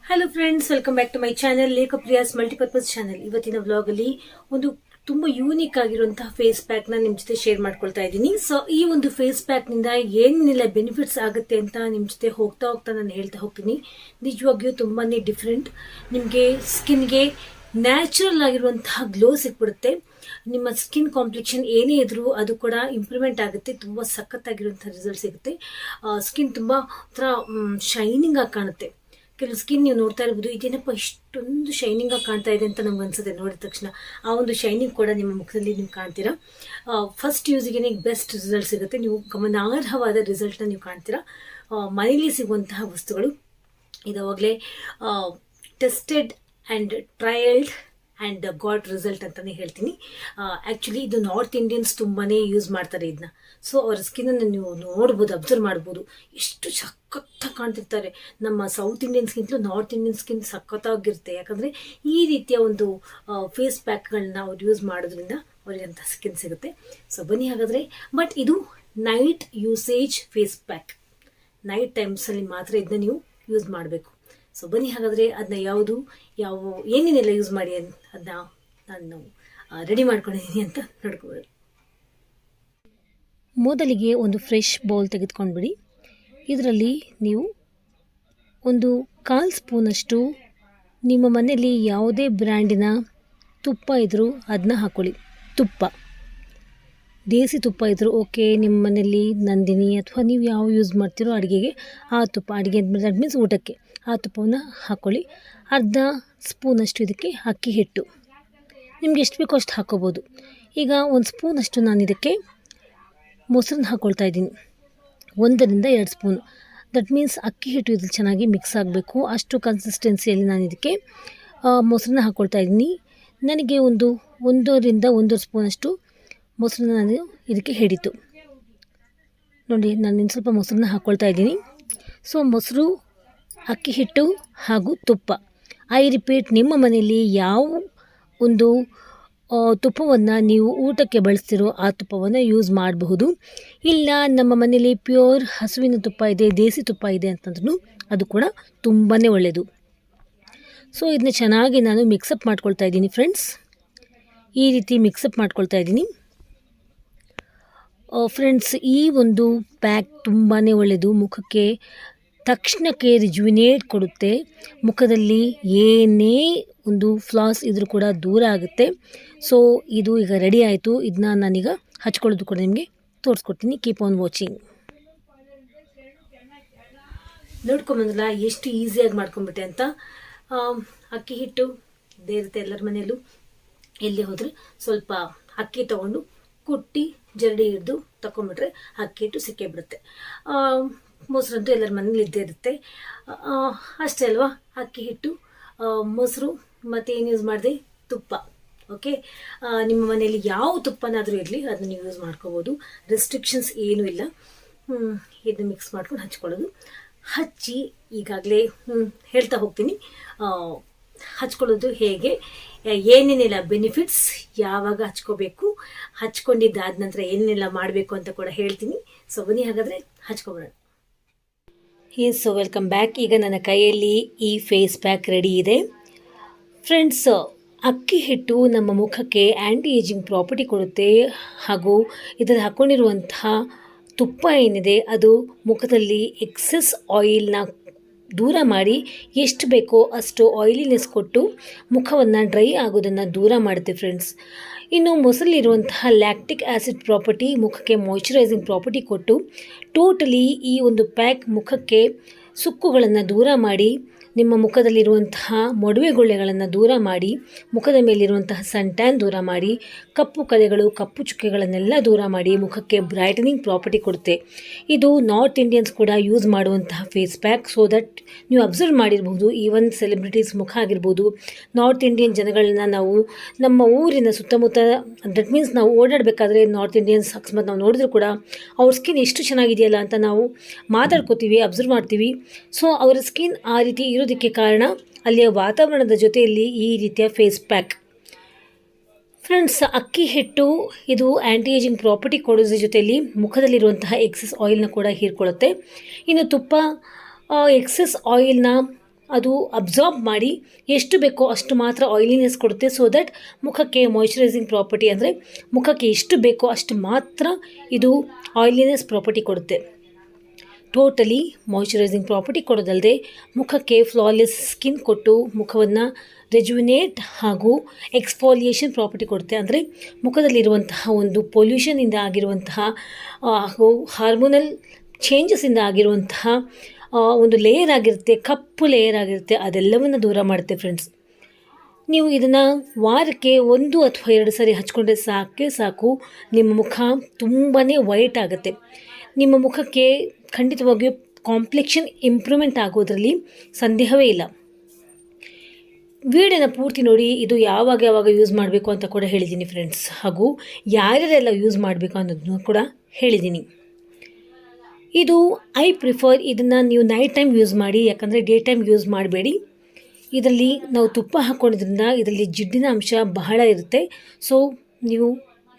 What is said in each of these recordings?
Hello friends, welcome back to my channel Lekhapriya's multipurpose channel. ಇವತ್ತಿನ vlog ಅಲ್ಲಿ ಒಂದು ತುಂಬಾ ಯೂನಿಕ್ ಆಗಿರುವಂತಹ ಫೇಸ್ ಪ್ಯಾಕ್ ನ ನಿಮ್ ಜೊತೆ ಶೇರ್ ಮಾಡ್ಕೊಳ್ತಾ ಇದ್ದೀನಿ. ಸೊ ಈ ಒಂದು ಫೇಸ್ ಪ್ಯಾಕ್ ನಿಂದ ಏನೆಲ್ಲ ಬೆನಿಫಿಟ್ಸ್ ಆಗುತ್ತೆ ಅಂತ ನಿಮ್ ಜೊತೆ ಹೋಗ್ತಾ ನಾನು ಹೇಳ್ತಾ ಹೋಗ್ತೀನಿ. ನಿಜವಾಗಿಯೂ ತುಂಬಾನೇ ಡಿಫ್ರೆಂಟ್. ನಿಮ್ಗೆ ಸ್ಕಿನ್ಗೆ ನ್ಯಾಚುರಲ್ ಆಗಿರುವಂತಹ ಗ್ಲೋ ಸಿಕ್ಬಿಡುತ್ತೆ. ನಿಮ್ಮ ಸ್ಕಿನ್ ಕಾಂಪ್ಲೆಕ್ಷನ್ ಏನೇ ಇದ್ರೂ ಅದು ಕೂಡ ಇಂಪ್ರೂವ್ಮೆಂಟ್ ಆಗುತ್ತೆ. ತುಂಬಾ ಸಖತ್ತಾಗಿರುವಂತಹ ರಿಸಲ್ಟ್ ಸಿಗುತ್ತೆ. ಸ್ಕಿನ್ ತುಂಬಾ ಶೈನಿಂಗ್ ಆಗಿ ಕಾಣುತ್ತೆ. ಕೆಲವು ಸ್ಕಿನ್ ನೀವು ನೋಡ್ತಾ ಇರ್ಬೋದು, ಇದೇನಪ್ಪ ಇಷ್ಟೊಂದು ಶೈನಿಂಗ್ ಆಗಿ ಕಾಣ್ತಾ ಇದೆ ಅಂತ ನಮ್ಗೆ ಅನ್ಸುತ್ತೆ. ನೋಡಿದ ತಕ್ಷಣ ಆ ಒಂದು ಶೈನಿಂಗ್ ಕೂಡ ನಿಮ್ಮ ಮುಖದಲ್ಲಿ ನೀವು ಕಾಣ್ತೀರಾ. ಫಸ್ಟ್ ಯೂಸಿಗೆ ಬೆಸ್ಟ್ ರಿಸಲ್ಟ್ ಸಿಗುತ್ತೆ. ನೀವು ಗಮನಾರ್ಹವಾದ ರಿಸಲ್ಟ್ನ ನೀವು ಕಾಣ್ತೀರಾ. ಮನೆಯಲ್ಲಿ ಸಿಗುವಂತಹ ವಸ್ತುಗಳು ಇದಾವಾಗಲೇ tested and trialed and got result ಅಂತಲೇ ಹೇಳ್ತೀನಿ. ಆ್ಯಕ್ಚುಲಿ ಇದು ನಾರ್ತ್ ಇಂಡಿಯನ್ಸ್ ತುಂಬಾ ಯೂಸ್ ಮಾಡ್ತಾರೆ ಇದನ್ನ. ಸೊ ಅವ್ರ ಸ್ಕಿನ್ನನ್ನು ನೀವು ನೋಡ್ಬೋದು, ಅಬ್ಸರ್ವ್ ಮಾಡ್ಬೋದು, ಎಷ್ಟು ಸಖತ್ತಾಗಿ ಕಾಣ್ತಿರ್ತಾರೆ. ನಮ್ಮ ಸೌತ್ ಇಂಡಿಯನ್ಸ್ಗಿಂತಲೂ ನಾರ್ತ್ ಇಂಡಿಯನ್ ಸ್ಕಿನ್ ಸಖತ್ತಾಗಿರುತ್ತೆ. ಯಾಕಂದರೆ ಈ ರೀತಿಯ ಒಂದು ಫೇಸ್ ಪ್ಯಾಕ್ಗಳನ್ನ ಅವ್ರು ಯೂಸ್ ಮಾಡೋದ್ರಿಂದ ಅವ್ರಿಗೆ ಅಂಥ ಸ್ಕಿನ್ ಸಿಗುತ್ತೆ. ಸೊ ಬನ್ನಿ ಹಾಗಾದರೆ. ಬಟ್ ಇದು night usage face pack. Night ಟೈಮ್ಸಲ್ಲಿ ಮಾತ್ರ ಇದನ್ನ ನೀವು ಯೂಸ್ ಮಾಡಬೇಕು. ಸೊ ಬನ್ನಿ ಹಾಗಾದರೆ ಅದನ್ನ ಏನೇನೆಲ್ಲ ಯೂಸ್ ಮಾಡಿ ಅದನ್ನ ನಾನು ರೆಡಿ ಮಾಡ್ಕೊಂಡಿದ್ದೀನಿ ಅಂತ ನೋಡ್ಕೋಬೋದು. ಮೊದಲಿಗೆ ಒಂದು ಫ್ರೆಶ್ ಬೌಲ್ ತೆಗೆದುಕೊಂಡ್ಬಿಡಿ. ಇದರಲ್ಲಿ ನೀವು ಒಂದು 1/4 ಸ್ಪೂನಷ್ಟು ನಿಮ್ಮ ಮನೆಯಲ್ಲಿ ಯಾವುದೇ ಬ್ರ್ಯಾಂಡಿನ ತುಪ್ಪ ಇದ್ದರೂ ಅದನ್ನ ಹಾಕ್ಕೊಳ್ಳಿ. ತುಪ್ಪ, ದೇಸಿ ತುಪ್ಪ ಇದ್ದರೂ ಓಕೆ. ನಿಮ್ಮ ಮನೆಯಲ್ಲಿ ನಂದಿನಿ ಅಥವಾ ನೀವು ಯಾವ ಯೂಸ್ ಮಾಡ್ತೀರೋ ಅಡುಗೆಗೆ ಆ ತುಪ್ಪ, ಅಡುಗೆ ದಟ್ ಮೀನ್ಸ್ ಊಟಕ್ಕೆ ಆ ತುಪ್ಪವನ್ನು ಹಾಕ್ಕೊಳ್ಳಿ. ಅರ್ಧ ಸ್ಪೂನಷ್ಟು ಇದಕ್ಕೆ ಅಕ್ಕಿ ಹಿಟ್ಟು, ನಿಮ್ಗೆ ಎಷ್ಟು ಬೇಕೋ ಅಷ್ಟು ಹಾಕ್ಕೋಬೋದು. ಈಗ 1 ಸ್ಪೂನಷ್ಟು ನಾನು ಇದಕ್ಕೆ ಮೊಸರನ್ನ ಹಾಕ್ಕೊಳ್ತಾ ಇದ್ದೀನಿ. 1 ರಿಂದ 2 ಸ್ಪೂನ್. ದಟ್ ಮೀನ್ಸ್ ಅಕ್ಕಿ ಹಿಟ್ಟು ಇದು ಚೆನ್ನಾಗಿ ಮಿಕ್ಸ್ ಆಗಬೇಕು. ಅಷ್ಟು ಕನ್ಸಿಸ್ಟೆನ್ಸಿಯಲ್ಲಿ ನಾನು ಇದಕ್ಕೆ ಮೊಸರನ್ನ ಹಾಕ್ಕೊಳ್ತಾ ಇದ್ದೀನಿ. ನನಗೆ 1 ರಿಂದ 1.5 ಸ್ಪೂನಷ್ಟು ಮೊಸರನ್ನ ನಾನು ಇದಕ್ಕೆ ಹಿಡಿತು. ನೋಡಿ, ನಾನು ಇನ್ನು ಸ್ವಲ್ಪ ಮೊಸರನ್ನ ಹಾಕ್ಕೊಳ್ತಾ ಇದ್ದೀನಿ. ಸೊ ಮೊಸರು, ಅಕ್ಕಿ ಹಿಟ್ಟು ಹಾಗೂ ತುಪ್ಪ. ಐ ರಿಪೀಟ್, ನಿಮ್ಮ ಮನೆಯಲ್ಲಿ ಯಾವ ಒಂದು ತುಪ್ಪವನ್ನು ನೀವು ಊಟಕ್ಕೆ ಬಳಸ್ತಿರೋ ಆ ತುಪ್ಪವನ್ನು ಯೂಸ್ ಮಾಡಬಹುದು. ಇಲ್ಲ ನಮ್ಮ ಮನೇಲಿ ಪ್ಯೂರ್ ಹಸುವಿನ ತುಪ್ಪ ಇದೆ, ದೇಸಿ ತುಪ್ಪ ಇದೆ ಅಂತಂದ್ರೂ ಅದು ಕೂಡ ತುಂಬಾ ಒಳ್ಳೆಯದು. ಸೊ ಇದನ್ನ ಚೆನ್ನಾಗಿ ನಾನು ಮಿಕ್ಸಪ್ ಮಾಡ್ಕೊಳ್ತಾ ಇದ್ದೀನಿ ಫ್ರೆಂಡ್ಸ್. ಈ ರೀತಿ ಮಿಕ್ಸಪ್ ಮಾಡ್ಕೊಳ್ತಾ ಇದ್ದೀನಿ ಫ್ರೆಂಡ್ಸ್. ಈ ಒಂದು ಪ್ಯಾಕ್ ತುಂಬಾ ಒಳ್ಳೆಯದು. ಮುಖಕ್ಕೆ ತಕ್ಷಣಕ್ಕೆ ರಿಜುವಿನೇಟ್ ಕೊಡುತ್ತೆ. ಮುಖದಲ್ಲಿ ಏನೇ ಒಂದು ಫ್ಲಾಸ್ ಇದ್ರೂ ಕೂಡ ದೂರ ಆಗುತ್ತೆ. ಸೊ ಇದು ಈಗ ರೆಡಿ ಆಯಿತು. ಇದನ್ನ ನಾನೀಗ ಹಚ್ಕೊಳ್ಳೋದು ಕೂಡ ನಿಮಗೆ ತೋರಿಸ್ಕೊಡ್ತೀನಿ. Keep on watching. ನೋಡ್ಕೊಂಬಂದ್ರಲ್ಲ ಎಷ್ಟು ಈಸಿಯಾಗಿ ಮಾಡ್ಕೊಂಬಿಟ್ಟೆ ಅಂತ. ಅಕ್ಕಿ ಹಿಟ್ಟು ಇದೇ ಇರುತ್ತೆ ಎಲ್ಲರ ಮನೆಯಲ್ಲೂ. ಎಲ್ಲಿ ಹೋದರೆ ಸ್ವಲ್ಪ ಅಕ್ಕಿ ತೊಗೊಂಡು ಕುಟ್ಟಿ ಜರಡಿ ಹಿಡಿದು ತಗೊಂಡ್ಬಿಟ್ರೆ ಅಕ್ಕಿ ಹಿಟ್ಟು ಸಿಕ್ಕೇ ಬಿಡುತ್ತೆ. ಮೊಸರಂತೂ ಎಲ್ಲರ ಮನೇಲಿ ಇದ್ದೇ ಇರುತ್ತೆ. ಅಷ್ಟೇ ಅಲ್ವಾ? ಅಕ್ಕಿ ಹಿಟ್ಟು, ಮೊಸರು, ಮತ್ತು ಏನು ಯೂಸ್ ಮಾಡಿದೆ? ತುಪ್ಪ. ಓಕೆ, ನಿಮ್ಮ ಮನೆಯಲ್ಲಿ ಯಾವ ತುಪ್ಪನಾದರೂ ಇರಲಿ ಅದನ್ನು ನೀವು ಯೂಸ್ ಮಾಡ್ಕೋಬೋದು. ರೆಸ್ಟ್ರಿಕ್ಷನ್ಸ್ ಏನೂ ಇಲ್ಲ. ಇದನ್ನ ಮಿಕ್ಸ್ ಮಾಡ್ಕೊಂಡು ಹಚ್ಕೊಳ್ಳೋದು. ಹಚ್ಚಿ ಈಗಾಗಲೇ ಹೇಳ್ತಾ ಹೋಗ್ತೀನಿ ಹಚ್ಕೊಳ್ಳೋದು ಹೇಗೆ, ಏನೇನೆಲ್ಲ ಬೆನಿಫಿಟ್ಸ್, ಯಾವಾಗ ಹಚ್ಕೋಬೇಕು, ಹಚ್ಕೊಂಡಿದ್ದಾದ ನಂತರ ಏನೇನೆಲ್ಲ ಮಾಡಬೇಕು ಅಂತ ಕೂಡ ಹೇಳ್ತೀನಿ. ಸೊ ಬನ್ನಿ ಹಾಗಾದರೆ ಹಚ್ಕೊಬಿಡೋಣ. So welcome back. ಈಗ ನನ್ನ ಕೈಯಲ್ಲಿ ಈ ಫೇಸ್ ಪ್ಯಾಕ್ ರೆಡಿ ಇದೆ ಫ್ರೆಂಡ್ಸ್. ಅಕ್ಕಿ ಹಿಟ್ಟು ನಮ್ಮ ಮುಖಕ್ಕೆ ಆ್ಯಂಟಿ ಏಜಿಂಗ್ ಪ್ರಾಪರ್ಟಿ ಕೊಡುತ್ತೆ. ಹಾಗೂ ಇದರಲ್ಲಿ ಹಾಕ್ಕೊಂಡಿರುವಂತಹ ತುಪ್ಪ ಏನಿದೆ ಅದು ಮುಖದಲ್ಲಿ ಎಕ್ಸೆಸ್ ಆಯಿಲ್ನ ದೂರ ಮಾಡಿ ಎಷ್ಟು ಬೇಕೋ ಅಷ್ಟು ಆಯಿಲಿನೆಸ್ ಕೊಟ್ಟು ಮುಖವನ್ನು ಡ್ರೈ ಆಗೋದನ್ನು ದೂರ ಮಾಡುತ್ತೆ ಫ್ರೆಂಡ್ಸ್. ಇನ್ನು ಮೊಸರಲ್ಲಿರುವಂತಹ ಲ್ಯಾಕ್ಟಿಕ್ ಆ್ಯಸಿಡ್ ಪ್ರಾಪರ್ಟಿ ಮುಖಕ್ಕೆ ಮಾಯ್ಚರೈಸಿಂಗ್ ಪ್ರಾಪರ್ಟಿ ಕೊಟ್ಟು ಟೋಟಲಿ ಈ ಒಂದು ಪ್ಯಾಕ್ ಮುಖಕ್ಕೆ ಸುಕ್ಕುಗಳನ್ನು ದೂರ ಮಾಡಿ, ನಿಮ್ಮ ಮುಖದಲ್ಲಿರುವಂತಹ ಮೊಡವೆಗೊಳ್ಳೆಗಳನ್ನು ದೂರ ಮಾಡಿ, ಮುಖದ ಮೇಲಿರುವಂತಹ ಸನ್ಟ್ಯಾನ್ ದೂರ ಮಾಡಿ, ಕಪ್ಪು ಕಲೆಗಳು, ಕಪ್ಪು ಚುಕ್ಕೆಗಳನ್ನೆಲ್ಲ ದೂರ ಮಾಡಿ ಮುಖಕ್ಕೆ ಬ್ರೈಟನಿಂಗ್ ಪ್ರಾಪರ್ಟಿ ಕೊಡುತ್ತೆ. ಇದು ನಾರ್ತ್ ಇಂಡಿಯನ್ಸ್ ಕೂಡ ಯೂಸ್ ಮಾಡುವಂತಹ ಫೇಸ್ ಪ್ಯಾಕ್. ಸೊ ದಟ್ ನೀವು ಅಬ್ಸರ್ವ್ ಮಾಡಿರ್ಬೋದು, ಈವನ್ ಸೆಲೆಬ್ರಿಟೀಸ್ ಮುಖ ಆಗಿರ್ಬೋದು, ನಾರ್ತ್ ಇಂಡಿಯನ್ ಜನಗಳನ್ನ ನಾವು ನಮ್ಮ ಊರಿನ ಸುತ್ತಮುತ್ತ, ದಟ್ ಮೀನ್ಸ್ ನಾವು ಓಡಾಡಬೇಕಾದ್ರೆ ನಾರ್ತ್ ಇಂಡಿಯನ್ಸ್ ಅಕಸ್ಮಾತ್ ನಾವು ನೋಡಿದ್ರು ಕೂಡ ಅವ್ರ ಸ್ಕಿನ್ ಎಷ್ಟು ಚೆನ್ನಾಗಿದೆಯಲ್ಲ ಅಂತ ನಾವು ಮಾತಾಡ್ಕೋತೀವಿ, ಅಬ್ಸರ್ವ್ ಮಾಡ್ತೀವಿ. ಸೊ ಅವರ ಸ್ಕಿನ್ ಆ ರೀತಿ ಇರೋದಕ್ಕೆ ಕಾರಣ ಅಲ್ಲಿಯ ವಾತಾವರಣದ ಜೊತೆಯಲ್ಲಿ ಈ ರೀತಿಯ ಫೇಸ್ ಪ್ಯಾಕ್. ಫ್ರೆಂಡ್ಸ್, ಅಕ್ಕಿ ಹಿಟ್ಟು ಇದು ಆ್ಯಂಟಿ ಏಜಿಂಗ್ ಪ್ರಾಪರ್ಟಿ ಕೊಡೋದ್ರ ಜೊತೆಯಲ್ಲಿ ಮುಖದಲ್ಲಿರುವಂತಹ ಎಕ್ಸೆಸ್ ಆಯಿಲ್ನ ಕೂಡ ಹೀರ್ಕೊಳ್ಳುತ್ತೆ. ಇನ್ನು ತುಪ್ಪ ಎಕ್ಸೆಸ್ ಆಯಿಲ್ನ ಅದು ಅಬ್ಸಾರ್ಬ್ ಮಾಡಿ ಎಷ್ಟು ಬೇಕೋ ಅಷ್ಟು ಮಾತ್ರ ಆಯಿಲಿನೆಸ್ ಕೊಡುತ್ತೆ. ಸೊ ದಟ್ ಮುಖಕ್ಕೆ ಮಾಯ್ಶ್ಚರೈಸಿಂಗ್ ಪ್ರಾಪರ್ಟಿ, ಅಂದರೆ ಮುಖಕ್ಕೆ ಎಷ್ಟು ಬೇಕೋ ಅಷ್ಟು ಮಾತ್ರ ಇದು ಆಯಿಲಿನೆಸ್ ಪ್ರಾಪರ್ಟಿ ಕೊಡುತ್ತೆ. ಟೋಟಲಿ ಮಾಯ್ಶ್ಚರೈಸಿಂಗ್ ಪ್ರಾಪರ್ಟಿ ಕೊಡೋದಲ್ಲದೆ ಮುಖಕ್ಕೆ ಫ್ಲಾಲೆಸ್ ಸ್ಕಿನ್ ಕೊಟ್ಟು ಮುಖವನ್ನು ರೆಜುವಿನೇಟ್ ಹಾಗೂ ಎಕ್ಸ್ಫೋಲಿಯೇಷನ್ ಪ್ರಾಪರ್ಟಿ ಕೊಡುತ್ತೆ. ಅಂದರೆ ಮುಖದಲ್ಲಿರುವಂತಹ ಒಂದು ಪೊಲ್ಯೂಷನಿಂದ ಆಗಿರುವಂತಹ ಹಾಗೂ ಹಾರ್ಮೋನಲ್ ಚೇಂಜಸ್ಸಿಂದ ಆಗಿರುವಂತಹ ಒಂದು ಲೇಯರ್ ಆಗಿರುತ್ತೆ, ಕಪ್ಪು ಲೇಯರ್ ಆಗಿರುತ್ತೆ, ಅದೆಲ್ಲವನ್ನು ದೂರ ಮಾಡುತ್ತೆ ಫ್ರೆಂಡ್ಸ್. ನೀವು ಇದನ್ನು ವಾರಕ್ಕೆ 1 ಅಥವಾ 2 ಸರಿ ಹಚ್ಕೊಂಡ್ರೆ ಸಾಕು, ನಿಮ್ಮ ಮುಖ ತುಂಬಾ ವೈಟ್ ಆಗುತ್ತೆ. ನಿಮ್ಮ ಮುಖಕ್ಕೆ ಖಂಡಿತವಾಗಿಯೂ ಕಾಂಪ್ಲೆಕ್ಷನ್ ಇಂಪ್ರೂವ್ಮೆಂಟ್ ಆಗೋದ್ರಲ್ಲಿ ಸಂದೇಹವೇ ಇಲ್ಲ. ವಿಡಿಯೋನ ಪೂರ್ತಿ ನೋಡಿ, ಇದು ಯಾವಾಗ ಯೂಸ್ ಮಾಡಬೇಕು ಅಂತ ಕೂಡ ಹೇಳಿದ್ದೀನಿ ಫ್ರೆಂಡ್ಸ್, ಹಾಗೂ ಯಾರ್ಯಾರೆಲ್ಲ ಯೂಸ್ ಮಾಡಬೇಕು ಅನ್ನೋದನ್ನು ಕೂಡ ಹೇಳಿದ್ದೀನಿ. ಇದು ಐ ಪ್ರಿಫರ್ ಇದನ್ನು ನೀವು ನೈಟ್ ಟೈಮ್ ಯೂಸ್ ಮಾಡಿ, ಯಾಕಂದರೆ ಡೇ ಟೈಮ್ ಯೂಸ್ ಮಾಡಬೇಡಿ. ಇದರಲ್ಲಿ ನಾವು ತುಪ್ಪ ಹಾಕ್ಕೊಂಡಿದ್ರಿಂದ ಇದರಲ್ಲಿ ಜಿಡ್ಡಿನ ಅಂಶ ಬಹಳ ಇರುತ್ತೆ. ಸೊ ನೀವು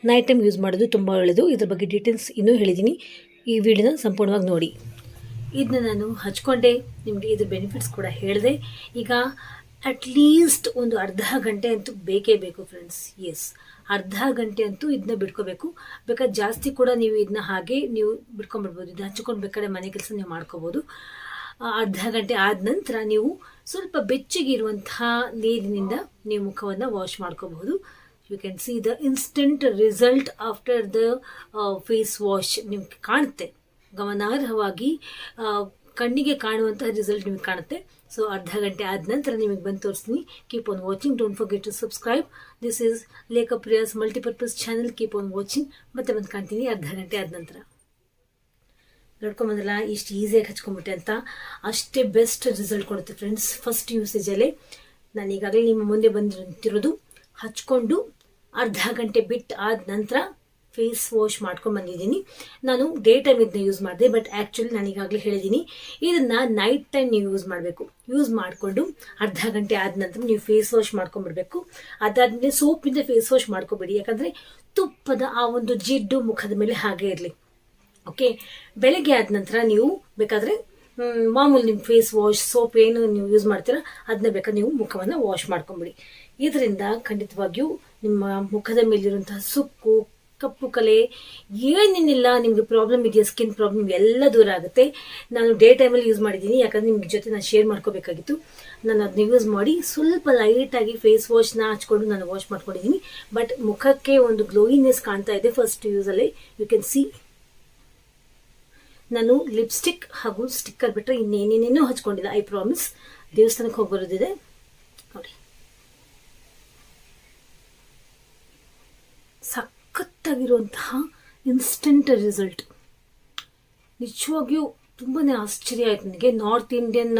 ನೈಟ್ ಟೈಮ್ ಯೂಸ್ ಮಾಡೋದು ತುಂಬ ಒಳ್ಳೆಯದು. ಇದ್ರ ಬಗ್ಗೆ ಡೀಟೇಲ್ಸ್ ಇನ್ನೂ ಹೇಳಿದ್ದೀನಿ, ಈ ವಿಡಿಯೋನ ಸಂಪೂರ್ಣವಾಗಿ ನೋಡಿ. ಇದನ್ನ ನಾನು ಹಚ್ಕೊಂಡೆ, ನಿಮಗೆ ಇದ್ರ ಬೆನಿಫಿಟ್ಸ್ ಕೂಡ ಹೇಳಿದೆ. ಈಗ ಅಟ್ಲೀಸ್ಟ್ ಒಂದು ಅರ್ಧ ಗಂಟೆ ಅಂತೂ ಬೇಕೇ ಬೇಕು ಫ್ರೆಂಡ್ಸ್. ಎಸ್, ಅರ್ಧ ಗಂಟೆ ಅಂತೂ ಇದನ್ನ ಬಿಡ್ಕೋಬೇಕು. ಬೇಕಾದ್ರೆ ಜಾಸ್ತಿ ಕೂಡ ನೀವು ಇದನ್ನ ಹಾಗೆ ನೀವು ಬಿಡ್ಕೊಂಡ್ಬಿಡ್ಬೋದು. ಇದನ್ನ ಹಚ್ಕೊಂಡು ಬೇಕಾದ್ರೆ ಮನೆ ಕೆಲಸ ನೀವು ಮಾಡ್ಕೋಬೋದು. ಅರ್ಧ ಗಂಟೆ ಆದ ನಂತರ ನೀವು ಸ್ವಲ್ಪ ಬೆಚ್ಚಗಿರುವಂತಹ ನೀರಿನಿಂದ ನೀವು ಮುಖವನ್ನು ವಾಶ್ ಮಾಡ್ಕೋಬಹುದು. You can see the instant result after the face wash ನಿಮ್ಗೆ ಕಾಣುತ್ತೆ. ಗಮನಾರ್ಹವಾಗಿ ಕಣ್ಣಿಗೆ ಕಾಣುವಂತಹ ರಿಸಲ್ಟ್ ನಿಮಗೆ ಕಾಣುತ್ತೆ. ಸೊ ಅರ್ಧ ಗಂಟೆ ಆದ ನಂತರ ನಿಮಗೆ ಬಂದು ತೋರಿಸ್ತೀನಿ. Keep on watching, don't forget to subscribe. This is Lekha Priya's multipurpose channel. Keep on watching. ಮತ್ತೆ ಬಂದು ಕಾಣ್ತೀನಿ ಅರ್ಧ ಗಂಟೆ ಆದ ನಂತರ. ನೋಡ್ಕೊಂಬಂದಲ್ಲ ಇಷ್ಟು ಈಸಿಯಾಗಿ ಹಚ್ಕೊಂಡ್ಬಿಟ್ಟೆ ಅಂತ. ಅಷ್ಟೇ ಬೆಸ್ಟ್ ರಿಸಲ್ಟ್ ಕೊಡುತ್ತೆ ಫ್ರೆಂಡ್ಸ್. ಫಸ್ಟ್ ಯೂಸೇಜಲ್ಲೇ ನಾನು ಈಗಾಗಲೇ ನಿಮ್ಮ ಮುಂದೆ ಬಂದಿರೋದು ಹಚ್ಕೊಂಡು ಅರ್ಧ ಗಂಟೆ ಬಿಟ್ಟು ಆದ ನಂತರ ಫೇಸ್ ವಾಶ್ ಮಾಡ್ಕೊಂಡು ಬಂದಿದ್ದೀನಿ. ನಾನು ಡೇ ಟೈಮ್ ಇದನ್ನ ಯೂಸ್ ಮಾಡಿದೆ, ಬಟ್ ಆ್ಯಕ್ಚುಲಿ ನಾನು ಈಗಾಗಲೇ ಹೇಳಿದ್ದೀನಿ ಇದನ್ನು ನೈಟ್ ಟೈಮ್ ನೀವು ಯೂಸ್ ಮಾಡಬೇಕು. ಯೂಸ್ ಮಾಡಿಕೊಂಡು ಅರ್ಧ ಗಂಟೆ ಆದ ನಂತರ ನೀವು ಫೇಸ್ ವಾಶ್ ಮಾಡ್ಕೊಂಡ್ಬಿಡ್ಬೇಕು. ಅದಾದ್ಮೇಲೆ ಸೋಪಿಂದ ಫೇಸ್ ವಾಶ್ ಮಾಡ್ಕೋಬೇಡಿ, ಯಾಕಂದರೆ ತುಪ್ಪದ ಆ ಒಂದು ಜಿಡ್ಡು ಮುಖದ ಮೇಲೆ ಹಾಗೆ ಇರಲಿ. ಓಕೆ, ಬೆಳಗ್ಗೆ ಆದ ನಂತರ ನೀವು ಬೇಕಾದರೆ ಮಾಮೂಲಿ ನಿಮ್ಮ ಫೇಸ್ ವಾಶ್ ಸೋಪ್ ಏನು ನೀವು ಯೂಸ್ ಮಾಡ್ತೀರಾ ಅದನ್ನ ಬೇಕಾದ್ರೆ ನೀವು ಮುಖವನ್ನು ವಾಶ್ ಮಾಡ್ಕೊಂಬಿಡಿ. ಇದರಿಂದ ಖಂಡಿತವಾಗಿಯೂ ನಿಮ್ಮ ಮುಖದ ಮೇಲಿರುವಂತಹ ಸುಕ್ಕು, ಕಪ್ಪು ಕಲೆ ಏನೇನಿಲ್ಲ ನಿಮಗೆ ಪ್ರಾಬ್ಲಮ್ ಇದೆಯಾ, ಸ್ಕಿನ್ ಪ್ರಾಬ್ಲಮ್ ಎಲ್ಲ ದೂರ ಆಗುತ್ತೆ. ನಾನು ಡೇ ಟೈಮಲ್ಲಿ ಯೂಸ್ ಮಾಡಿದ್ದೀನಿ, ಯಾಕಂದರೆ ನಿಮ್ಗೆ ಜೊತೆ ನಾನು ಶೇರ್ ಮಾಡ್ಕೋಬೇಕಾಗಿತ್ತು. ನಾನು ಅದನ್ನ ಯೂಸ್ ಮಾಡಿ ಸ್ವಲ್ಪ ಲೈಟಾಗಿ ಫೇಸ್ ವಾಶ್ನ ಹಚ್ಕೊಂಡು ನಾನು ವಾಶ್ ಮಾಡ್ಕೊಂಡಿದ್ದೀನಿ. ಬಟ್ ಮುಖಕ್ಕೆ ಒಂದು ಗ್ಲೋಯಿನೆಸ್ ಕಾಣ್ತಾ ಇದೆ ಫಸ್ಟ್ ಯೂಸಲ್ಲಿ. ಯು ಕ್ಯಾನ್ ಸಿ ನಾನು ಲಿಪ್ಸ್ಟಿಕ್ ಹಾಗೂ ಸ್ಟಿಕ್ಕರ್ ಬಿಟ್ಟರೆ ಇನ್ನೇನೇನೇನೂ ಹಚ್ಕೊಂಡಿಲ್ಲ. I promise. ದೇವಸ್ಥಾನಕ್ಕೆ ಹೋಗಿ ಬರೋದಿದೆ ನೋಡಿ. ಸಖತ್ತಾಗಿರುವಂತಹ ಇನ್ಸ್ಟೆಂಟ್ ರಿಸಲ್ಟ್. ನಿಜವಾಗಿಯೂ ತುಂಬಾ ಆಶ್ಚರ್ಯ ಆಯ್ತು ನನಗೆ. ನಾರ್ತ್ ಇಂಡಿಯನ್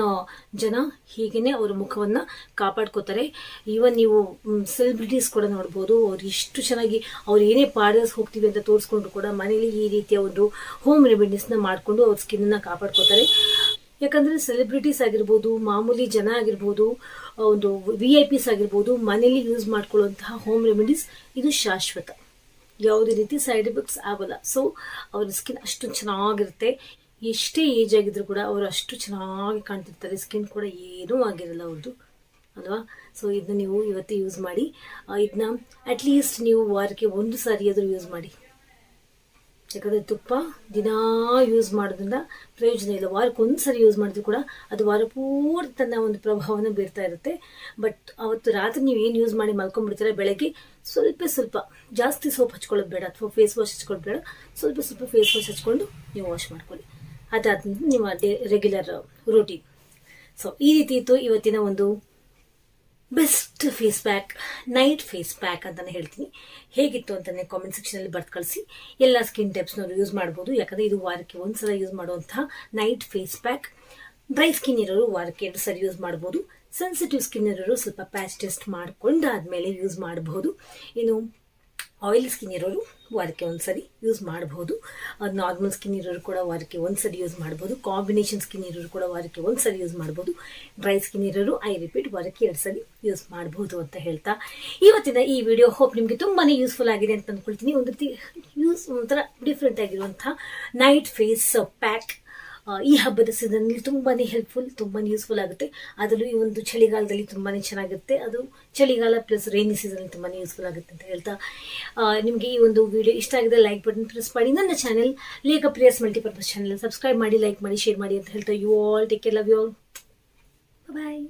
ಜನ ಹೀಗೇನೆ ಅವರ ಮುಖವನ್ನು ಕಾಪಾಡ್ಕೋತಾರೆ. ಈವನ್ ನೀವು ಸೆಲೆಬ್ರಿಟೀಸ್ ಕೂಡ ನೋಡ್ಬೋದು, ಅವ್ರು ಇಷ್ಟು ಚೆನ್ನಾಗಿ ಅವ್ರು ಏನೇ ಪಾರ್ಲರ್ಸ್ ಹೋಗ್ತೀವಿ ಅಂತ ತೋರಿಸ್ಕೊಂಡು ಕೂಡ ಮನೇಲಿ ಈ ರೀತಿಯ ಒಂದು ಹೋಮ್ ರೆಮಿಡೀಸ್ನ ಮಾಡಿಕೊಂಡು ಅವ್ರ ಸ್ಕಿನ್ನ ಕಾಪಾಡ್ಕೋತಾರೆ. ಯಾಕಂದರೆ ಸೆಲೆಬ್ರಿಟೀಸ್ ಆಗಿರ್ಬೋದು, ಮಾಮೂಲಿ ಜನ ಆಗಿರ್ಬೋದು, ಒಂದು VIP ಆಗಿರ್ಬೋದು, ಮನೇಲಿ ಯೂಸ್ ಮಾಡ್ಕೊಳ್ಳುವಂತಹ ಹೋಮ್ ರೆಮಿಡೀಸ್ ಇದು ಶಾಶ್ವತ. ಯಾವುದೇ ರೀತಿ ಸೈಡ್ ಎಫೆಕ್ಟ್ಸ್ ಆಗೋಲ್ಲ. ಸೊ ಅವ್ರ ಸ್ಕಿನ್ ಅಷ್ಟು ಚೆನ್ನಾಗಿರುತ್ತೆ. ಎಷ್ಟೇ ಏಜ್ ಆಗಿದ್ರು ಕೂಡ ಅವರು ಅಷ್ಟು ಚೆನ್ನಾಗಿ ಕಾಣ್ತಿರ್ತಾರೆ. ಸ್ಕಿನ್ ಕೂಡ ಏನೂ ಆಗಿರಲ್ಲ ಅವ್ರದ್ದು, ಅಲ್ವಾ? ಸೊ ಇದನ್ನ ನೀವು ಇವತ್ತೇ ಯೂಸ್ ಮಾಡಿ. ಇದನ್ನ ಅಟ್ಲೀಸ್ಟ್ ನೀವು ವಾರಕ್ಕೆ 1 ಸಾರಿ ಆದರೂ ಯೂಸ್ ಮಾಡಿ. ಯಾಕಂದರೆ ತುಪ್ಪ ದಿನಾ ಯೂಸ್ ಮಾಡೋದ್ರಿಂದ ಪ್ರಯೋಜನ ಇಲ್ಲ. ವಾರಕ್ಕೆ 1 ಸಾರಿ ಯೂಸ್ ಮಾಡಿದ್ರು ಕೂಡ ಅದು ವಾರ ಪೂರ್ತಿ ತನ್ನ ಒಂದು ಪ್ರಭಾವನ ಬೀರ್ತಾ ಇರುತ್ತೆ. ಬಟ್ ಅವತ್ತು ರಾತ್ರಿ ನೀವು ಏನು ಯೂಸ್ ಮಾಡಿ ಮಲ್ಕೊಂಡ್ಬಿಡ್ತೀರ, ಬೆಳಗ್ಗೆ ಸ್ವಲ್ಪ ಜಾಸ್ತಿ ಸೋಪ್ ಹಚ್ಕೊಳ್ಳೋದು ಬೇಡ, ಅಥವಾ ಫೇಸ್ ವಾಶ್ ಹಚ್ಕೊಳ್ಳೋದು ಬೇಡ. ಸ್ವಲ್ಪ ಫೇಸ್ ವಾಶ್ ಹಚ್ಕೊಂಡು ನೀವು ವಾಶ್ ಮಾಡ್ಕೊಳ್ಳಿ. ಅದಾದ್ಮೇಲೆ ನಿಮ್ಮ ರೆಗ್ಯುಲರ್ ರೂಟೀನ್. ಸೊ ಈ ರೀತಿ ಇತ್ತು ಇವತ್ತಿನ ಒಂದು best face pack, night face pack ಅಂತಾನೆ ಹೇಳ್ತೀನಿ. ಹೇಗಿತ್ತು ಅಂತಾನೆ ಕಾಮೆಂಟ್ ಸೆಕ್ಷನಲ್ಲಿ ಬರ್ದು ಕಳಿಸಿ. ಎಲ್ಲ ಸ್ಕಿನ್ ಟೈಪ್ಸ್ನವರು ಯೂಸ್ ಮಾಡ್ಬೋದು, ಯಾಕಂದರೆ ಇದು ವಾರಕ್ಕೆ 1 ಸಲ ಯೂಸ್ ಮಾಡುವಂತಹ night face pack. Dry skin ಇರೋರು ವಾರಕ್ಕೆ 2 ಸರಿ ಯೂಸ್ ಮಾಡ್ಬೋದು. ಸೆನ್ಸಿಟಿವ್ ಸ್ಕಿನ್ ಇರೋರು ಸ್ವಲ್ಪ ಪ್ಯಾಚ್ ಟೆಸ್ಟ್ ಮಾಡಿಕೊಂಡಾದ್ಮೇಲೆ ಯೂಸ್ ಮಾಡಬಹುದು. ಇನ್ನು ಆಯಿಲ್ ಸ್ಕಿನ್ ಇರೋರು ವಾರಕ್ಕೆ 1 ಸರಿ ಯೂಸ್ ಮಾಡಬಹುದು. ನಾರ್ಮಲ್ ಸ್ಕಿನ್ ಇರೋರು ಕೂಡ ವಾರಕ್ಕೆ 1 ಸರಿ ಯೂಸ್ ಮಾಡಬಹುದು. ಕಾಂಬಿನೇಷನ್ ಸ್ಕಿನ್ ಇರೋರು ಕೂಡ ವಾರಕ್ಕೆ 1 ಸರಿ ಯೂಸ್ ಮಾಡಬಹುದು. ಡ್ರೈ ಸ್ಕಿನ್ ಇರೋರು ಐ ರಿಪೀಟ್ ವಾರಕ್ಕೆ 2 ಸರಿ ಯೂಸ್ ಮಾಡಬಹುದು ಅಂತ ಹೇಳ್ತಾ ಇವತ್ತಿನ ಈ ವಿಡಿಯೋ ಹೋಪ್ ನಿಮಗೆ ತುಂಬಾನೇ ಯೂಸ್ಫುಲ್ ಆಗಿದೆ ಅಂತ ಅಂದ್ಕೊಳ್ತೀನಿ. ಒಂದು ರೀತಿ ಒಂಥರ ಡಿಫ್ರೆಂಟ್ ಆಗಿರುವಂತಹ ನೈಟ್ ಫೇಸ್ ಪ್ಯಾಕ್ ಈ ಹಬ್ಬದ ಸೀಸನಲ್ಲಿ ತುಂಬಾ ಹೆಲ್ಪ್ಫುಲ್, ತುಂಬಾ ಯೂಸ್ಫುಲ್ ಆಗುತ್ತೆ. ಅದರಲ್ಲೂ ಈ ಒಂದು ಚಳಿಗಾಲದಲ್ಲಿ ತುಂಬಾ ಚೆನ್ನಾಗಿರುತ್ತೆ. ಅದು ಚಳಿಗಾಲ ಪ್ಲಸ್ ರೈನಿ ಸೀಸನ್ ತುಂಬಾ ಯೂಸ್ಫುಲ್ ಆಗುತ್ತೆ ಅಂತ ಹೇಳ್ತಾ, ನಿಮಗೆ ಈ ಒಂದು ವಿಡಿಯೋ ಇಷ್ಟ ಆಗಿದೆ ಲೈಕ್ ಬಟನ್ ಪ್ರೆಸ್ ಮಾಡಿ. ನನ್ನ channel Lekha Priya's multipurpose channel subscribe ಮಾಡಿ, ಲೈಕ್ ಮಾಡಿ, ಶೇರ್ ಮಾಡಿ ಅಂತ ಹೇಳ್ತಾ, you all take care, love you all, bye.